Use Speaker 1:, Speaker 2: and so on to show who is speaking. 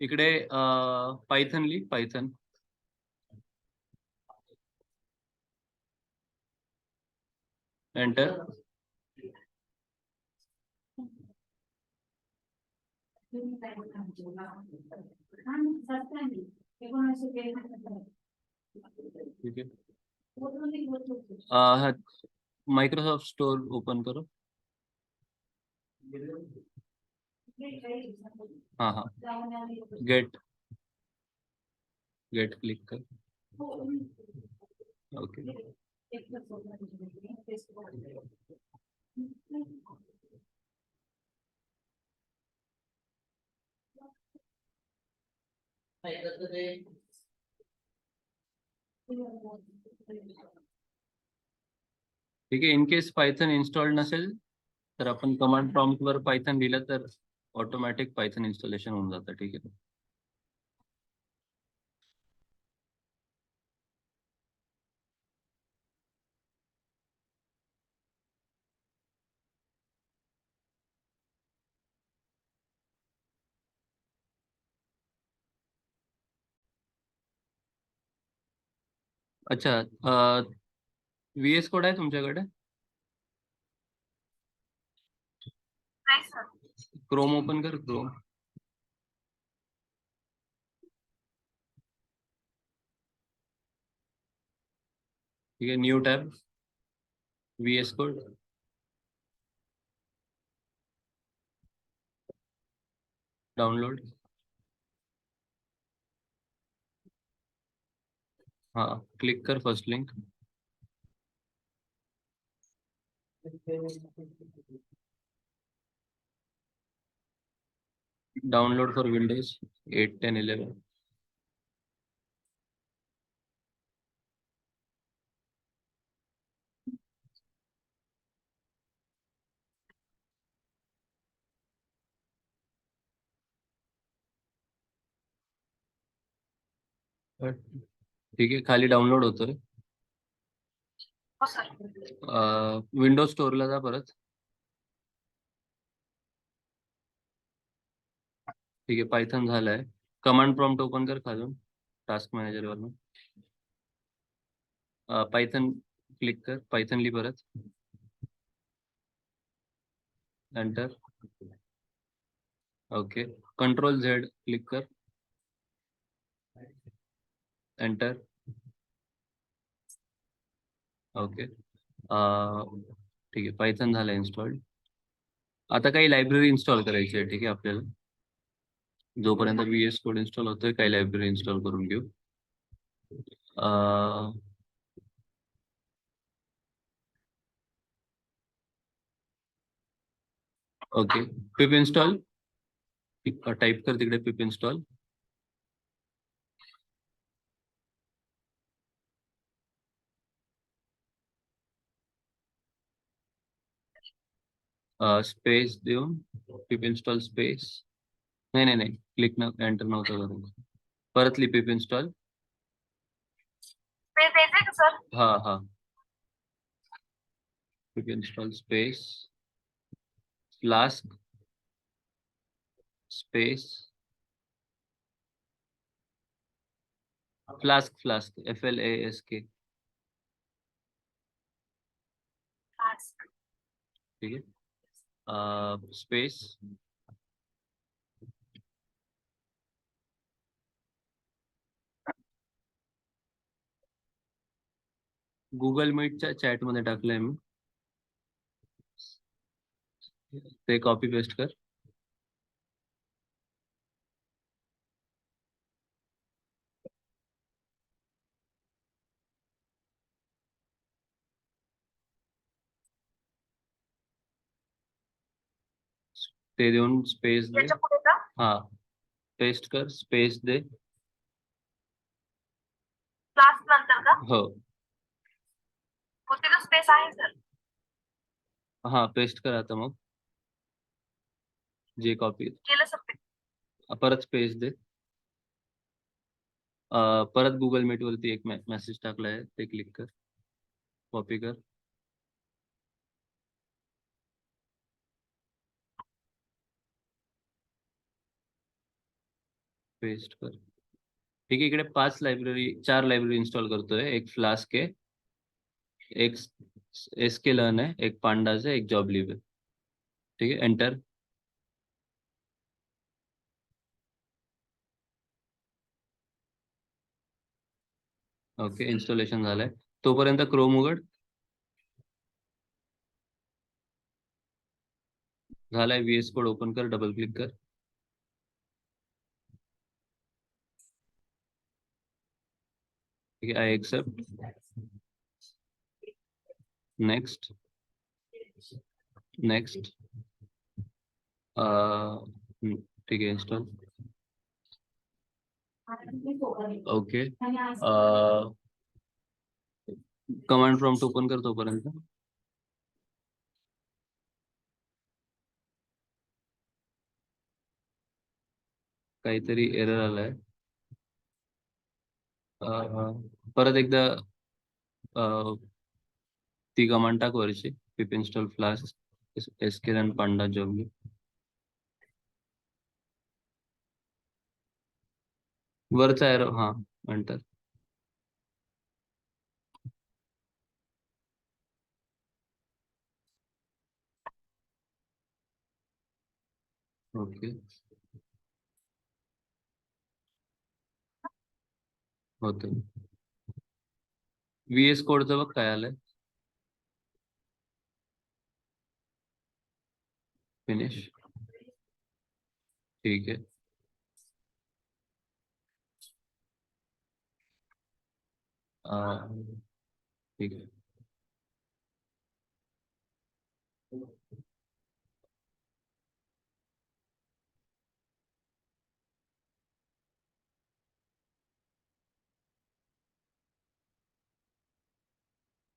Speaker 1: इकडे पायथन लिह Python enter. ठीक है. माइक्रोसॉफ्ट स्टोर ओपन करो. हाँ हाँ. गेट क्लिक कर. ओके. ठीक आहे. इन केस पायथन इन्स्टॉल्ड नसेल तर आपण कमांड प्रॉम्प्ट वर पायथन लिहिलं तर ऑटोमॅटिक पायथन इन्स्टॉलेशन होऊन जातं. ठीक आहे. अच्छा. VS कोड आहे तुमच्याकडे? क्रोम ओपन कर. क्रोम. ठीक आहे. New tab. VS code. Download. हाँ. क्लिक कर first link. Download for Windows 8, 10, 11. ठीक आहे. खाली डाउनलोड होतोय. विंडोज स्टोअरला जा परत. ठीक आहे. पायथन झालंय. कमांड प्रॉम्प्ट ओपन कर खालून टास्क मॅनेजर वरून. पायथन क्लिक कर. पायथन लिह परत. एंटर. ओके. Ctrl+Z क्लिक कर. एंटर. ओके. ठीक आहे. पायथन झालं इन्स्टॉल. आता काही लायब्ररी इन्स्टॉल करायची आहे. ठीक आहे. आपल्याला जोपर्यंत VS कोड इन्स्टॉल होतोय काही लायब्ररी इन्स्टॉल करून घेऊ. ओके. पिप इन्स्टॉल टाइप कर तिकडे. पिप इन्स्टॉल. स्पेस देऊन पिप इन्स्टॉल स्पेस. नाही नाही नाही. क्लिक न एंटर नव्हतं करून. परत लिह पिप इन्स्टॉल. हा हा. Pip install space flask space flask FLASK. ठीक है. स्पेस गुगल मीटच्या चॅट मध्ये टाकलंय मी. ते कॉपी पेस्ट कर. ते देऊन स्पेस दे. हा. पेस्ट कर. स्पेस दे. हो. स्पेस आहे सर. हा. पेस्ट कर आता मग. जे कॉपी केलं सर. परत स्पेस दे. परत गुगल मीट वरती एक मेसेज टाकलाय ते क्लिक कर. कॉपी कर. पेस्ट कर. ठीक आहे, इकडे 4 लायब्ररी इन्स्टॉल करतोय. एक फ्लास्क आहे, एक sklearn आहे, एक pandas आहे, एक joblib आहे. ठीक आहे, एंटर. ओके, इन्स्टॉलेशन झालंय. तोपर्यंत क्रोम उघड. झालाय, व्हीएस कोड ओपन कर, डबल क्लिक कर. ठीक आहे, आय एक्सेप्ट. नेक्स्ट. नेक्स्ट. ठीक आहे, install. Okay. Command prompt open कर तोपर्यंत. काहीतरी एरर आलाय. परत एकदा ती कमांड टाक वरची, पिप इन्स्टॉल फ्लास्क sklearn पांडा joblib. वरचा एरो, हा, एंटर. ओके, होतं. व्हीएस कोडचं बघ काय आलंय. फिनिश. ठीक आहे. ठीक आहे.